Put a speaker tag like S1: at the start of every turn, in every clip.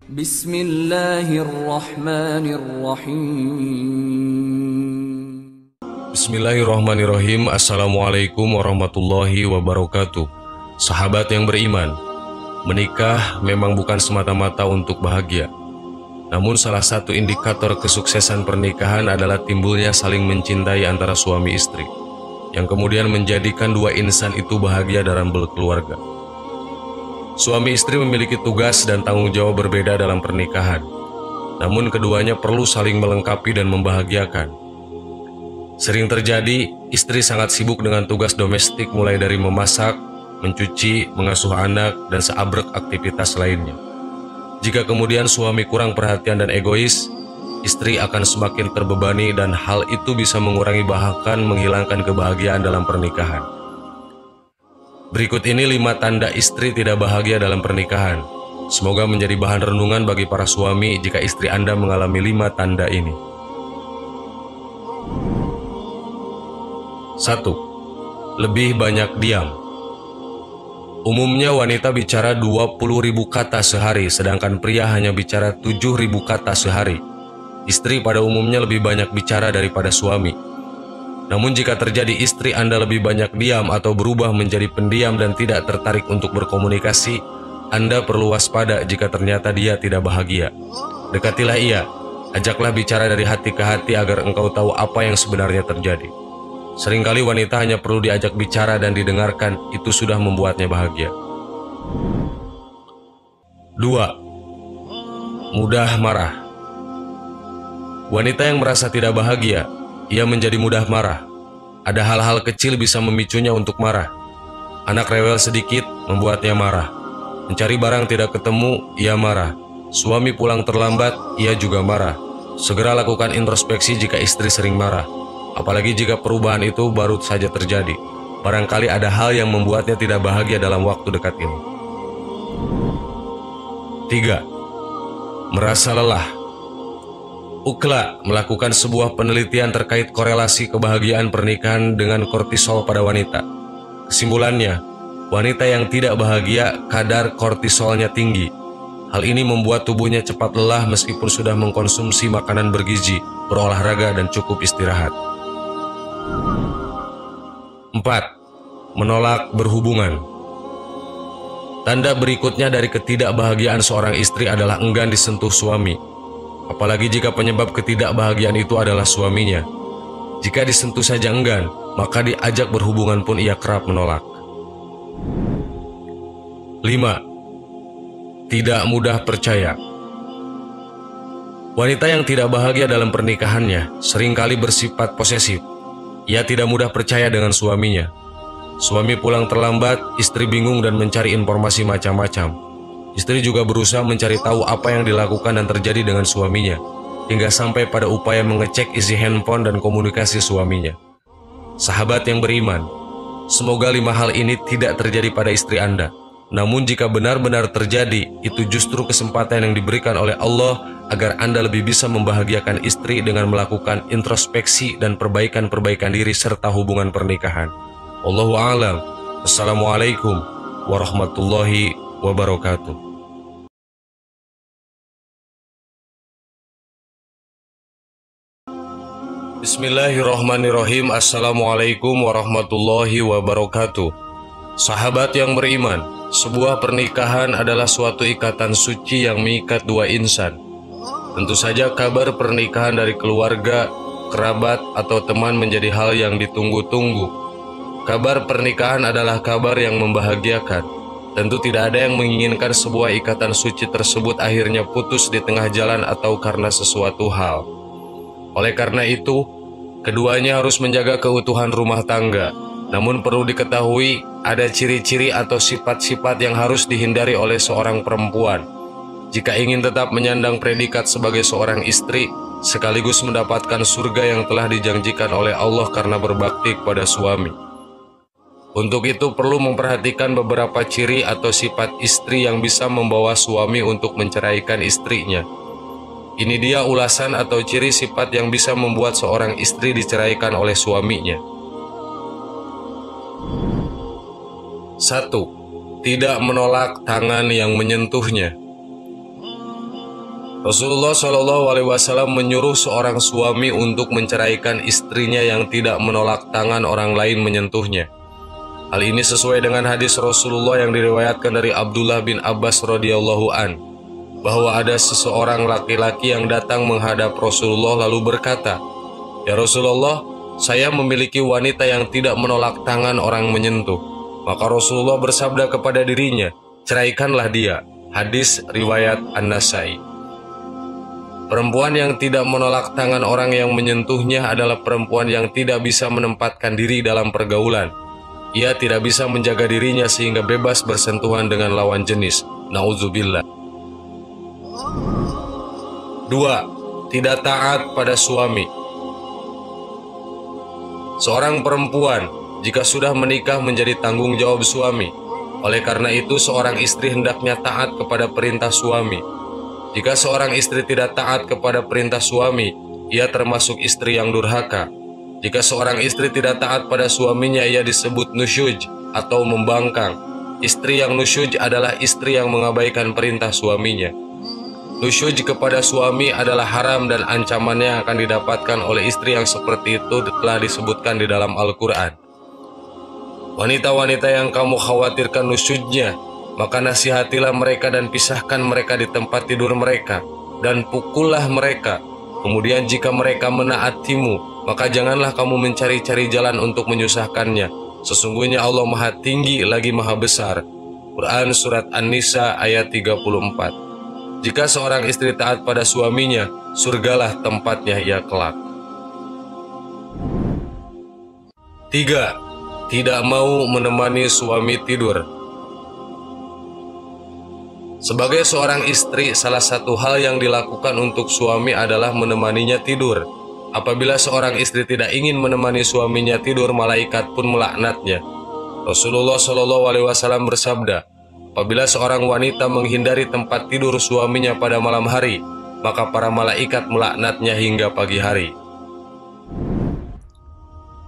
S1: Bismillahirrahmanirrahim.
S2: Bismillahirrahmanirrahim. Assalamualaikum warahmatullahi wabarakatuh. Sahabat yang beriman, menikah memang bukan semata-mata untuk bahagia. Namun salah satu indikator kesuksesan pernikahan adalah timbulnya saling mencintai antara suami istri, yang kemudian menjadikan dua insan itu bahagia dalam berkeluarga. Suami istri memiliki tugas dan tanggung jawab berbeda dalam pernikahan, namun keduanya perlu saling melengkapi dan membahagiakan. Sering terjadi, istri sangat sibuk dengan tugas domestik mulai dari memasak, mencuci, mengasuh anak, dan seabrek aktivitas lainnya. Jika kemudian suami kurang perhatian dan egois, istri akan semakin terbebani dan hal itu bisa mengurangi bahkan menghilangkan kebahagiaan dalam pernikahan. Berikut ini 5 tanda istri tidak bahagia dalam pernikahan. Semoga menjadi bahan renungan bagi para suami jika istri Anda mengalami 5 tanda ini. 1. Lebih banyak diam. Umumnya wanita bicara 20.000 kata sehari, sedangkan pria hanya bicara 7.000 kata sehari. Istri pada umumnya lebih banyak bicara daripada suami. Namun jika terjadi istri Anda lebih banyak diam atau berubah menjadi pendiam dan tidak tertarik untuk berkomunikasi, Anda perlu waspada jika ternyata dia tidak bahagia. Dekatilah ia, ajaklah bicara dari hati ke hati agar engkau tahu apa yang sebenarnya terjadi. Seringkali wanita hanya perlu diajak bicara dan didengarkan, itu sudah membuatnya bahagia. 2. Mudah marah. Wanita yang merasa tidak bahagia, ia menjadi mudah marah. Ada hal-hal kecil bisa memicunya untuk marah. Anak rewel sedikit membuatnya marah. Mencari barang tidak ketemu, ia marah. Suami pulang terlambat, ia juga marah. Segera lakukan introspeksi jika istri sering marah. Apalagi jika perubahan itu baru saja terjadi. Barangkali ada hal yang membuatnya tidak bahagia dalam waktu dekat ini. 3. Merasa lelah. UKLA melakukan sebuah penelitian terkait korelasi kebahagiaan pernikahan dengan kortisol pada wanita. Kesimpulannya, wanita yang tidak bahagia kadar kortisolnya tinggi. Hal ini membuat tubuhnya cepat lelah meskipun sudah mengkonsumsi makanan bergizi, berolahraga, dan cukup istirahat. 4. Menolak berhubungan. Tanda berikutnya dari ketidakbahagiaan seorang istri adalah enggan disentuh suami. Apalagi jika penyebab ketidakbahagiaan itu adalah suaminya. Jika disentuh saja enggan, maka diajak berhubungan pun ia kerap menolak. 5. Tidak mudah percaya. Wanita yang tidak bahagia dalam pernikahannya seringkali bersifat posesif. Ia tidak mudah percaya dengan suaminya. Suami pulang terlambat, istri bingung dan mencari informasi macam-macam. Istri juga berusaha mencari tahu apa yang dilakukan dan terjadi dengan suaminya, hingga sampai pada upaya mengecek isi handphone dan komunikasi suaminya. Sahabat yang beriman, semoga 5 hal ini tidak terjadi pada istri Anda. Namun jika benar-benar terjadi, itu justru kesempatan yang diberikan oleh Allah agar Anda lebih bisa membahagiakan istri dengan melakukan introspeksi dan perbaikan-perbaikan diri serta hubungan pernikahan. Wallahu a'lam. Assalamualaikum warahmatullahi wabarakatuh. Bismillahirrahmanirrahim. Assalamualaikum warahmatullahi wabarakatuh. Sahabat yang beriman, sebuah pernikahan adalah suatu ikatan suci yang mengikat dua insan. Tentu saja kabar pernikahan dari keluarga, kerabat, atau teman menjadi hal yang ditunggu-tunggu. Kabar pernikahan adalah kabar yang membahagiakan. Tentu tidak ada yang menginginkan sebuah ikatan suci tersebut akhirnya putus di tengah jalan atau karena sesuatu hal. Oleh karena itu, keduanya harus menjaga keutuhan rumah tangga. Namun perlu diketahui, ada ciri-ciri atau sifat-sifat yang harus dihindari oleh seorang perempuan jika ingin tetap menyandang predikat sebagai seorang istri, sekaligus mendapatkan surga yang telah dijanjikan oleh Allah karena berbakti kepada suami. Untuk itu perlu memperhatikan beberapa ciri atau sifat istri yang bisa membawa suami untuk menceraikan istrinya. Ini dia ulasan atau ciri sifat yang bisa membuat seorang istri diceraikan oleh suaminya. 1. Tidak menolak tangan yang menyentuhnya. Rasulullah Shallallahu Alaihi Wasallam menyuruh seorang suami untuk menceraikan istrinya yang tidak menolak tangan orang lain menyentuhnya. Hal ini sesuai dengan hadis Rasulullah yang diriwayatkan dari Abdullah bin Abbas radhiyallahu an, bahwa ada seseorang laki-laki yang datang menghadap Rasulullah lalu berkata, "Ya Rasulullah, saya memiliki wanita yang tidak menolak tangan orang menyentuh." Maka Rasulullah bersabda kepada dirinya, "Ceraikanlah dia." Hadis riwayat An-Nasai. Perempuan yang tidak menolak tangan orang yang menyentuhnya adalah perempuan yang tidak bisa menempatkan diri dalam pergaulan. Ia tidak bisa menjaga dirinya sehingga bebas bersentuhan dengan lawan jenis. Nauzubillah. 2. Tidak taat pada suami. Seorang perempuan jika sudah menikah menjadi tanggung jawab suami. Oleh karena itu seorang istri hendaknya taat kepada perintah suami. Jika seorang istri tidak taat kepada perintah suami, ia termasuk istri yang durhaka. Jika seorang istri tidak taat pada suaminya, ia disebut nusyuj atau membangkang. Istri yang nusyuj adalah istri yang mengabaikan perintah suaminya. Nusyuj kepada suami adalah haram dan ancamannya akan didapatkan oleh istri yang seperti itu telah disebutkan di dalam Al-Quran. Wanita-wanita yang kamu khawatirkan nusyujnya, maka nasihatilah mereka dan pisahkan mereka di tempat tidur mereka, dan pukullah mereka. Kemudian jika mereka menaatimu, maka janganlah kamu mencari-cari jalan untuk menyusahkannya. Sesungguhnya Allah Maha Tinggi lagi Maha Besar. Quran Surat An-Nisa ayat 34. Jika seorang istri taat pada suaminya, surgalah tempatnya ia kelak. 3. Tidak mau menemani suami tidur. Sebagai seorang istri, salah satu hal yang dilakukan untuk suami adalah menemaninya tidur. Apabila seorang istri tidak ingin menemani suaminya tidur, malaikat pun melaknatnya. Rasulullah Shallallahu Alaihi Wasallam bersabda, apabila seorang wanita menghindari tempat tidur suaminya pada malam hari, maka para malaikat melaknatnya hingga pagi hari.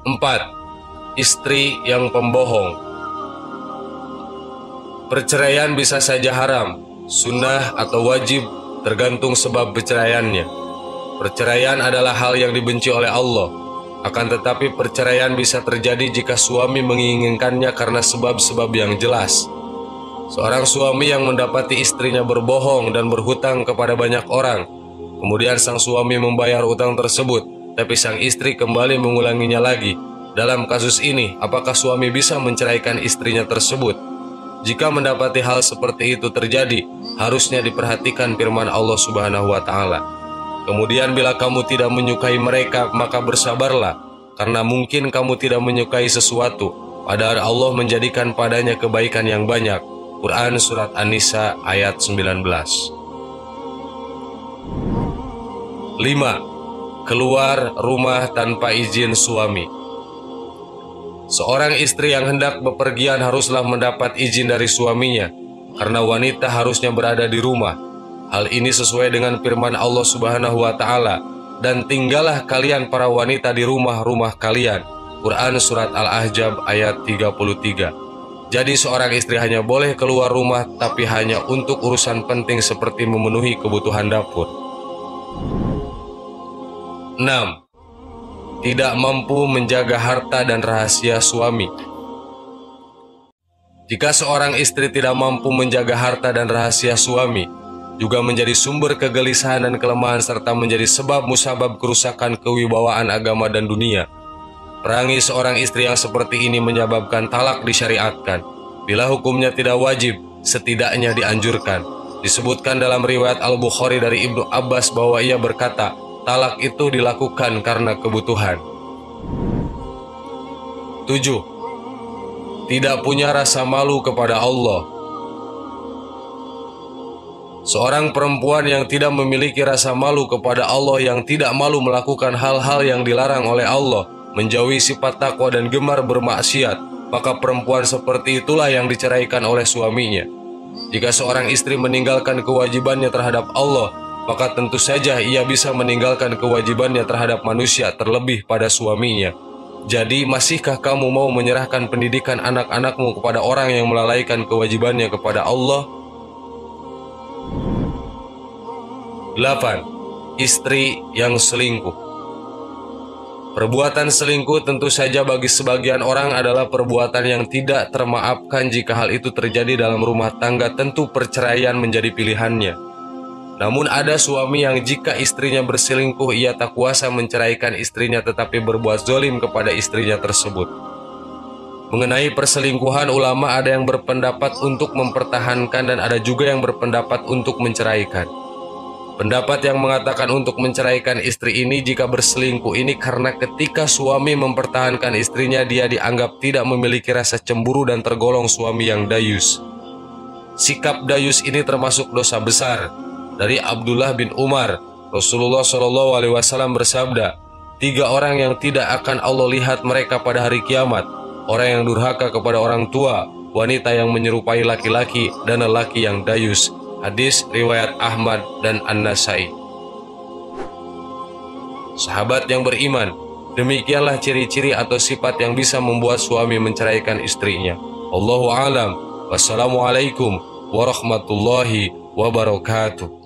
S2: 4. Istri yang pembohong. Perceraian bisa saja haram, sunnah atau wajib, tergantung sebab perceraiannya. Perceraian adalah hal yang dibenci oleh Allah. Akan tetapi perceraian bisa terjadi jika suami menginginkannya karena sebab-sebab yang jelas. Seorang suami yang mendapati istrinya berbohong dan berhutang kepada banyak orang, kemudian sang suami membayar utang tersebut, tapi sang istri kembali mengulanginya lagi. Dalam kasus ini, apakah suami bisa menceraikan istrinya tersebut? Jika mendapati hal seperti itu terjadi, harusnya diperhatikan firman Allah Subhanahu wa Ta'ala. Kemudian, bila kamu tidak menyukai mereka, maka bersabarlah, karena mungkin kamu tidak menyukai sesuatu, padahal Allah menjadikan padanya kebaikan yang banyak. Quran Surat An-Nisa ayat 19. 5. Keluar rumah tanpa izin suami. Seorang istri yang hendak bepergian haruslah mendapat izin dari suaminya, karena wanita harusnya berada di rumah. Hal ini sesuai dengan firman Allah Subhanahu wa Ta'ala, dan tinggallah kalian para wanita di rumah-rumah kalian. Quran Surat Al-Ahzab ayat 33. Jadi seorang istri hanya boleh keluar rumah, tapi hanya untuk urusan penting seperti memenuhi kebutuhan dapur. 6. Tidak mampu menjaga harta dan rahasia suami. Jika seorang istri tidak mampu menjaga harta dan rahasia suami, juga menjadi sumber kegelisahan dan kelemahan serta menjadi sebab musabab kerusakan kewibawaan agama dan dunia. Perangi seorang istri yang seperti ini menyebabkan talak disyariatkan. Bila hukumnya tidak wajib, setidaknya dianjurkan. Disebutkan dalam riwayat Al-Bukhari dari Ibnu Abbas bahwa ia berkata, talak itu dilakukan karena kebutuhan. 7. Tidak punya rasa malu kepada Allah. Seorang perempuan yang tidak memiliki rasa malu kepada Allah, yang tidak malu melakukan hal-hal yang dilarang oleh Allah, menjauhi sifat takwa dan gemar bermaksiat, maka perempuan seperti itulah yang diceraikan oleh suaminya. Jika seorang istri meninggalkan kewajibannya terhadap Allah, maka tentu saja ia bisa meninggalkan kewajibannya terhadap manusia, terlebih pada suaminya. Jadi, masihkah kamu mau menyerahkan pendidikan anak-anakmu kepada orang yang melalaikan kewajibannya kepada Allah? 8. Istri yang selingkuh. Perbuatan selingkuh tentu saja bagi sebagian orang adalah perbuatan yang tidak termaafkan jika hal itu terjadi dalam rumah tangga, tentu perceraian menjadi pilihannya. Namun ada suami yang jika istrinya berselingkuh ia tak kuasa menceraikan istrinya tetapi berbuat zalim kepada istrinya tersebut. Mengenai perselingkuhan, ulama ada yang berpendapat untuk mempertahankan dan ada juga yang berpendapat untuk menceraikan. Pendapat yang mengatakan untuk menceraikan istri ini jika berselingkuh ini karena ketika suami mempertahankan istrinya dia dianggap tidak memiliki rasa cemburu dan tergolong suami yang dayus. Sikap dayus ini termasuk dosa besar. Dari Abdullah bin Umar, Rasulullah SAW bersabda, 3 orang yang tidak akan Allah lihat mereka pada hari kiamat: orang yang durhaka kepada orang tua, wanita yang menyerupai laki-laki, dan lelaki yang dayus. Hadis riwayat Ahmad dan An-Nasai. Sahabat yang beriman, demikianlah ciri-ciri atau sifat yang bisa membuat suami menceraikan istrinya. Allahu a'lam. Wassalamualaikum warahmatullahi wabarakatuh.